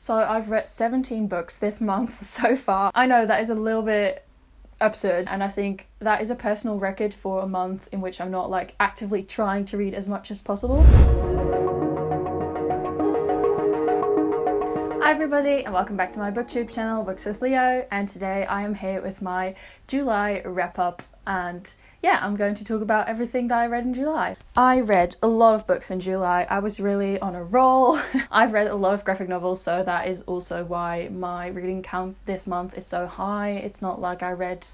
So I've read 17 books this month so far. I know that is a little bit absurd, and I think that is a personal record for a month in which I'm not like actively trying to read as much as possible. Hi everybody, and welcome back to my booktube channel, Books with Leo, and today I am here with my July wrap up, and yeah, I'm going to talk about everything that I read in July. I read a lot of books in July. I was really on a roll. I've read a lot of graphic novels, so that is also why my reading count this month is so high. It's not like I read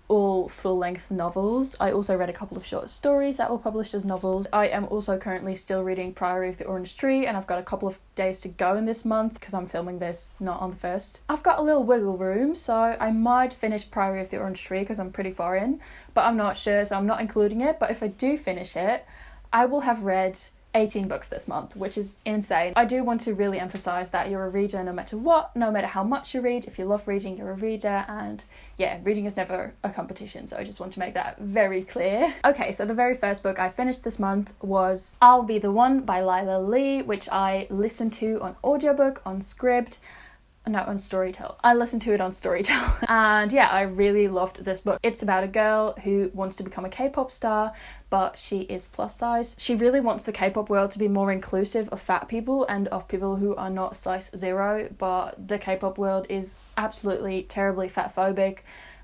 all full-length novels. I also read a couple of short stories that were published as novels. I am also currently still reading Priory of the Orange Tree, and I've got a couple of days to go in this month because I'm filming this not on the 1st. I've got a little wiggle room, so I might finish Priory of the Orange Tree because I'm pretty far in, but I'm not sure, so I'm not including it. But if I do finish it, I will have read 18 books this month, which is insane. I do want to really emphasize that you're a reader no matter what, no matter how much you read. If you love reading, you're a reader, and yeah, reading is never a competition, so I just want to make that very clear. Okay, so the very first book I finished this month was I'll Be the One by Lila Lee, which I listened to on audiobook, on Scribd, no, on Storytel. I listened to it on Storytel. And yeah, I really loved this book. It's about a girl who wants to become a K-pop star, but she is plus size. She really wants the K-pop world to be more inclusive of fat people and of people who are not size 0, but the K-pop world is absolutely terribly fat phobic.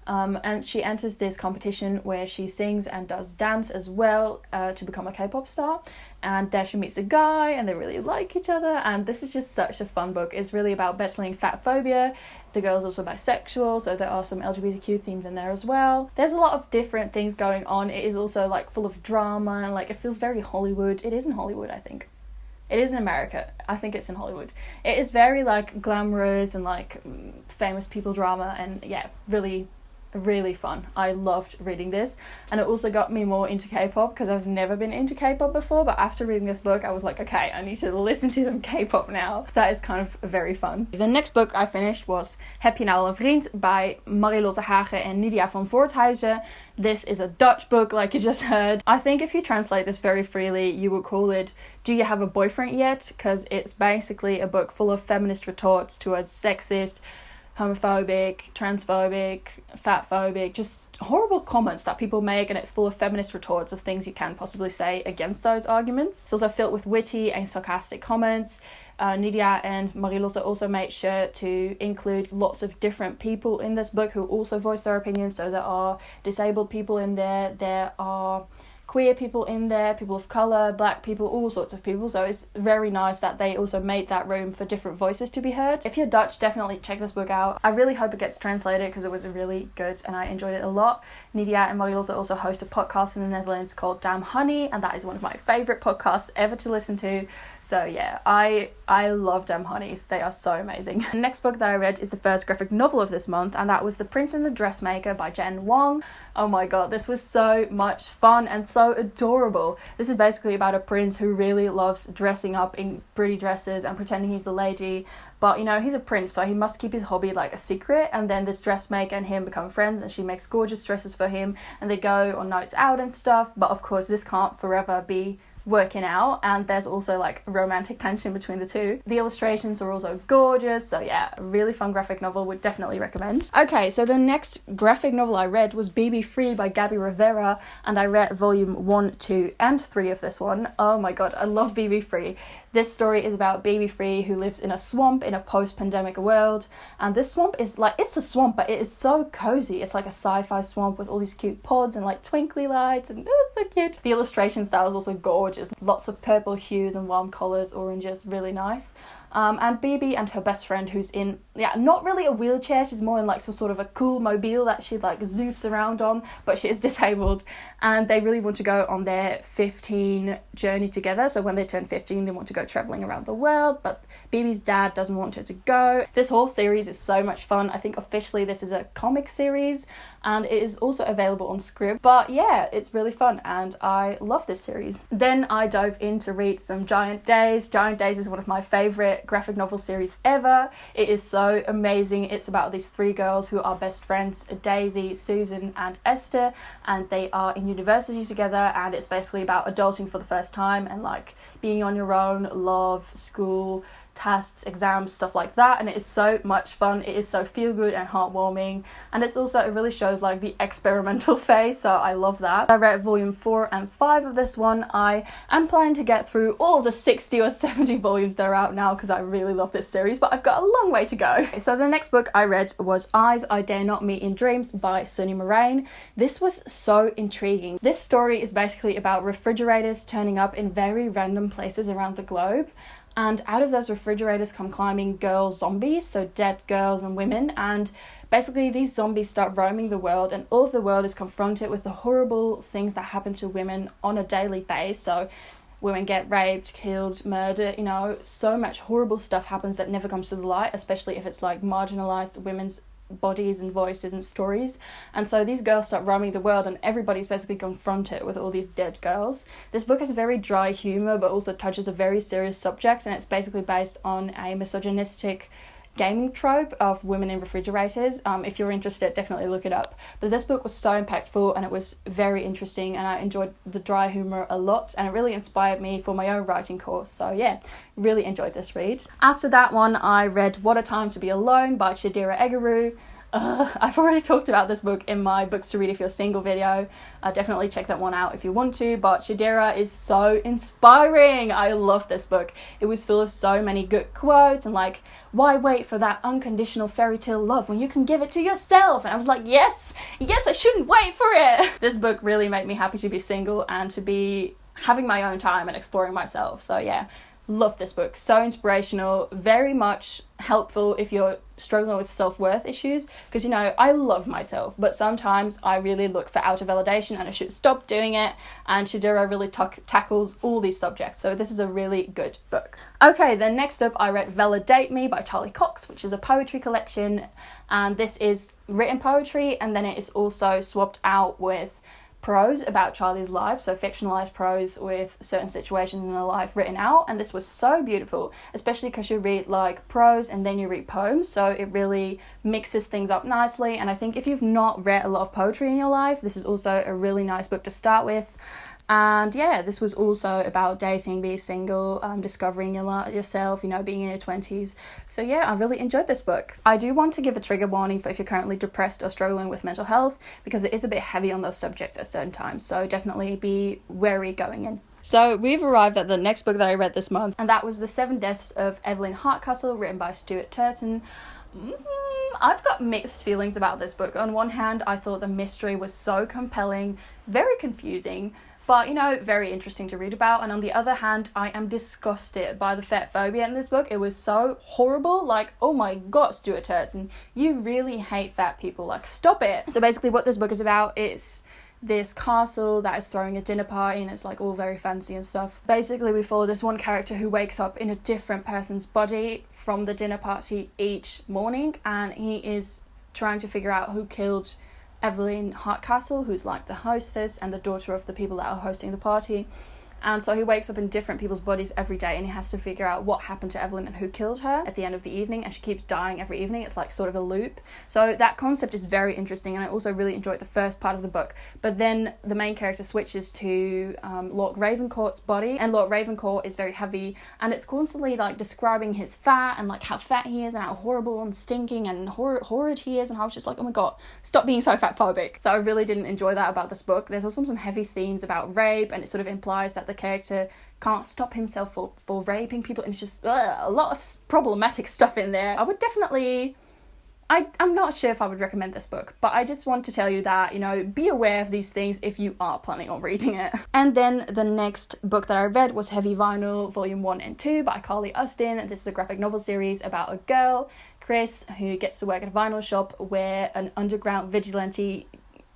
And she enters this competition where she sings and does dance as well to become a K-pop star. And there she meets a guy and they really like each other. And this is just such a fun book. It's really about battling fat phobia. The girl's also bisexual, so there are some LGBTQ themes in there as well. There's a lot of different things going on. It is also like full of drama and like it feels very Hollywood. It is in Hollywood, I think. It is in America. I think it's in Hollywood. It is very like glamorous and like famous people drama, and yeah, really fun. I loved reading this, and it also got me more into K-pop because I've never been into K-pop before, but after reading this book I was like, okay, I need to listen to some K-pop now. That is kind of very fun. The next book I finished was Heb je nou al een vriend by Marilotte Hagen and Nydia van Voorthuizen. This is a Dutch book, like you just heard. I think if you translate this very freely, you would call it Do You Have a Boyfriend Yet? Because it's basically a book full of feminist retorts towards sexist, homophobic, transphobic, fatphobic, just horrible comments that people make, and it's full of feminist retorts of things you can possibly say against those arguments. It's also filled with witty and sarcastic comments. Nydia and Marilotte also made sure to include lots of different people in this book who also voice their opinions. So there are disabled people in there are queer people in there, people of colour, black people, all sorts of people. So it's very nice that they also made that room for different voices to be heard. If you're Dutch, definitely check this book out. I really hope it gets translated because it was really good and I enjoyed it a lot. Nydia and Marilotte also host a podcast in the Netherlands called Damn Honey, and that is one of my favourite podcasts ever to listen to. So yeah, I love Damn Honeys. They are so amazing. The next book that I read is the first graphic novel of this month, and that was The Prince and the Dressmaker by Jen Wong. Oh my god, this was so much fun and so adorable. This is basically about a prince who really loves dressing up in pretty dresses and pretending he's a lady, but you know, he's a prince, so he must keep his hobby like a secret. And then this dressmaker and him become friends, and she makes gorgeous dresses for him, and they go on nights out and stuff. But of course this can't forever be working out, and there's also like romantic tension between the two. The illustrations are also gorgeous, so yeah, a really fun graphic novel, would definitely recommend. Okay, so the next graphic novel I read was BB Free by Gabby Rivera, and I read volume 1, 2 and 3 of this one. Oh my god, I love BB Free. This story is about Baby Free, who lives in a swamp in a post-pandemic world, and this swamp is like, it's a swamp, but it is so cozy. It's like a sci-fi swamp with all these cute pods and like twinkly lights, and it's so cute. The illustration style is also gorgeous. Lots of purple hues and warm colours, oranges, really nice. And BB and her best friend, who's in, not really a wheelchair, she's more in like some sort of a cool mobile that she like zoofs around on, but she is disabled, and they really want to go on their 15 journey together. So when they turn 15, they want to go travelling around the world, but BB's dad doesn't want her to go. This whole series is so much fun. I think officially this is a comic series, and it is also available on Scribd, but yeah, it's really fun and I love this series. Then I dove in to read some Giant Days. Giant Days is one of my favourite graphic novel series ever. It is so amazing. It's about these 3 girls who are best friends, Daisy, Susan and Esther, and they are in university together, and it's basically about adulting for the first time and like being on your own, love, school, tests, exams, stuff like that, and it is so much fun. It is so feel good and heartwarming, and it's also, it really shows like the experimental phase, so I love that. I read volume 4 and 5 of this one. I am planning to get through all the 60 or 70 volumes that are out now because I really love this series, but I've got a long way to go. So the next book I read was Eyes I Dare Not Meet in Dreams by Sunny Moraine. This was so intriguing. This story is basically about refrigerators turning up in very random places around the globe, and out of those refrigerators come climbing girl zombies, so dead girls and women, and basically these zombies start roaming the world, and all of the world is confronted with the horrible things that happen to women on a daily basis. So women get raped, killed, murdered, you know, so much horrible stuff happens that never comes to the light, especially if it's like marginalized women's bodies and voices and stories. And so these girls start roaming the world, and everybody's basically confronted with all these dead girls. This book has very dry humor but also touches a very serious subject, and it's basically based on a misogynistic gaming trope of women in refrigerators. If you're interested, definitely look it up. But this book was so impactful, and it was very interesting, and I enjoyed the dry humor a lot, and it really inspired me for my own writing course. So yeah, really enjoyed this read. After that one, I read What a Time to Be Alone by Chidera Egeru. I've already talked about this book in my books to read if you're single video. Definitely check that one out if you want to, but Chidera is so inspiring. I love this book. It was full of so many good quotes and like, why wait for that unconditional fairy tale love when you can give it to yourself? And I was like, yes, I shouldn't wait for it. This book really made me happy to be single and to be having my own time and exploring myself. So yeah, love this book. So inspirational, very much helpful if you're struggling with self-worth issues, because you know, I love myself, but sometimes I really look for outer validation and I should stop doing it, and Chidera really tackles all these subjects, so this is a really good book. Okay, then next up I read Validate Me by Charlie Cox, which is a poetry collection, and this is written poetry, and then it is also swapped out with prose about Charlie's life, so fictionalized prose with certain situations in her life written out, and this was so beautiful, especially because you read like prose and then you read poems, so it really mixes things up nicely. And I think if you've not read a lot of poetry in your life, this is also a really nice book to start with. And yeah, this was also about dating, being single, discovering yourself, you know, being in your 20s. So yeah, I really enjoyed this book. I do want to give a trigger warning for if you're currently depressed or struggling with mental health, because it is a bit heavy on those subjects at certain times. So definitely be wary going in. So we've arrived at the next book that I read this month, and that was The 7 Deaths of Evelyn Hart, written by Stuart Turton. I've got mixed feelings about this book. On one hand, I thought the mystery was so compelling, very confusing, but, you know, very interesting to read about. And on the other hand, I am disgusted by the fat phobia in this book. It was so horrible. Like, oh my god, Stuart Turton, you really hate fat people. Like, stop it. So basically what this book is about is this castle that is throwing a dinner party, and it's like all very fancy and stuff. Basically we follow this one character who wakes up in a different person's body from the dinner party each morning, and he is trying to figure out who killed Evelyn Hart, who's like the hostess and the daughter of the people that are hosting the party. And so he wakes up in different people's bodies every day, and he has to figure out what happened to Evelyn and who killed her at the end of the evening, and she keeps dying every evening. It's like sort of a loop. So that concept is very interesting, and I also really enjoyed the first part of the book. But then the main character switches to Lord Ravencourt's body, and Lord Ravencourt is very heavy, and it's constantly like describing his fat and like how fat he is and how horrible and stinking and horrid he is, and I was just like, oh my god, stop being so fat phobic. So I really didn't enjoy that about this book. There's also some heavy themes about rape, and it sort of implies that the character can't stop himself for raping people, and it's just a lot of problematic stuff in there. I would definitely, I'm not sure if I would recommend this book, but I just want to tell you that, you know, be aware of these things if you are planning on reading it. And then the next book that I read was Heavy Vinyl Volume 1 and 2 by Carly Ustin. This is a graphic novel series about a girl, Chris, who gets to work at a vinyl shop where an underground vigilante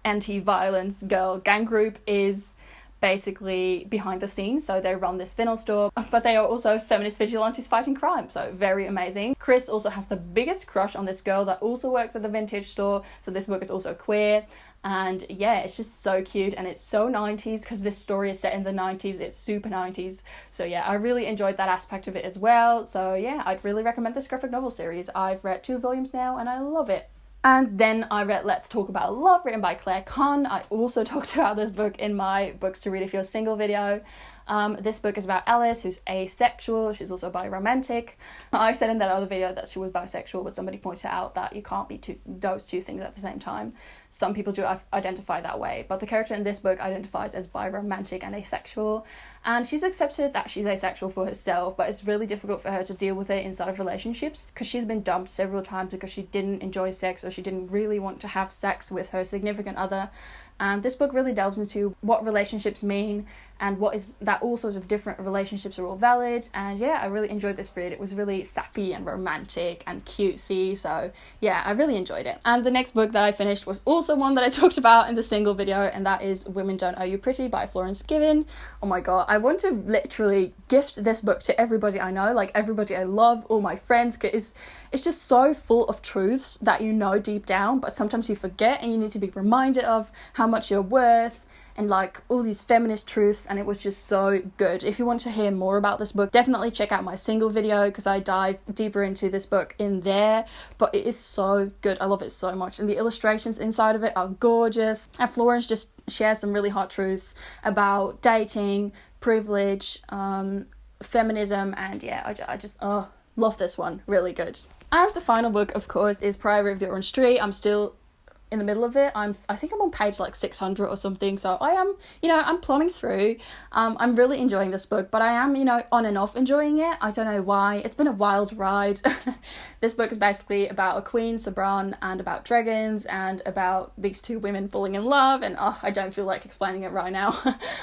anti-violence girl gang group is basically behind the scenes. So they run this vinyl store, but they are also feminist vigilantes fighting crime, so very amazing. Chris also has the biggest crush on this girl that also works at the vintage store, so this book is also queer. And yeah, it's just so cute, and it's so 90s because this story is set in the 90s. It's super 90s. So yeah, I really enjoyed that aspect of it as well. So yeah, I'd really recommend this graphic novel series. I've read 2 volumes now and I love it. And then I read Let's Talk About Love, written by Claire Kahn. I also talked about this book in my books to read if you're single video. This book is about Alice, who's asexual. She's also biromantic. I said in that other video that she was bisexual, but somebody pointed out that you can't be those two things at the same time. Some people do identify that way, but the character in this book identifies as biromantic and asexual, and she's accepted that she's asexual for herself, but it's really difficult for her to deal with it inside of relationships because she's been dumped several times because she didn't enjoy sex or she didn't really want to have sex with her significant other. And this book really delves into what relationships mean and what is that all sorts of different relationships are all valid. And yeah, I really enjoyed this read. It was really sappy and romantic and cutesy, so yeah, I really enjoyed it. And the next book that I finished was also one that I talked about in the single video, and that is Women Don't Owe You Pretty by Florence Given. Oh my god, I want to literally gift this book to everybody I know, like everybody I love, all my friends, because it's just so full of truths that you know deep down, but sometimes you forget and you need to be reminded of how much you're worth and like all these feminist truths, and it was just so good. If you want to hear more about this book, definitely check out my single video because I dive deeper into this book in there, but it is so good. I love it so much, and the illustrations inside of it are gorgeous, and Florence just shares some really hot truths about dating, privilege, feminism, and yeah, I just love this one. Really good. And the final book, of course, is Priory of the Orange Tree. I'm still in the middle of it. I think I'm on page like 600 or something, so I am, I'm plodding through. I'm really enjoying this book, but I am, on and off enjoying it. I don't know why. It's been a wild ride. This book is basically about a queen, Sabran, and about dragons, and about these two women falling in love, and I don't feel like explaining it right now.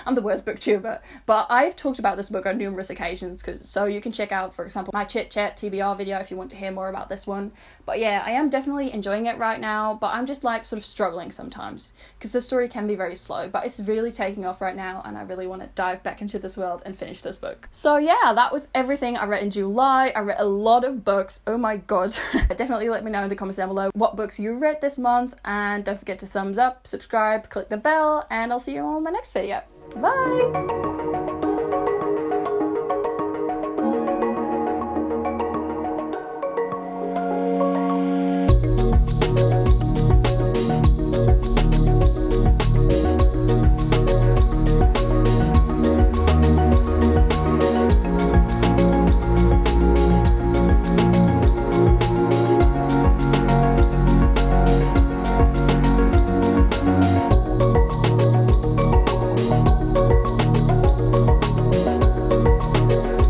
I'm the worst booktuber, but I've talked about this book on numerous occasions, so you can check out, for example, my chit chat TBR video if you want to hear more about this one. But yeah, I am definitely enjoying it right now, but I'm just like sort of struggling sometimes because the story can be very slow, but it's really taking off right now, and I really want to dive back into this world and finish this book. So yeah, that was everything I read in July. I read a lot of books. Oh my god. Definitely let me know in the comments down below what books you read this month, and don't forget to thumbs up, subscribe, click the bell, and I'll see you all in my next video. Bye!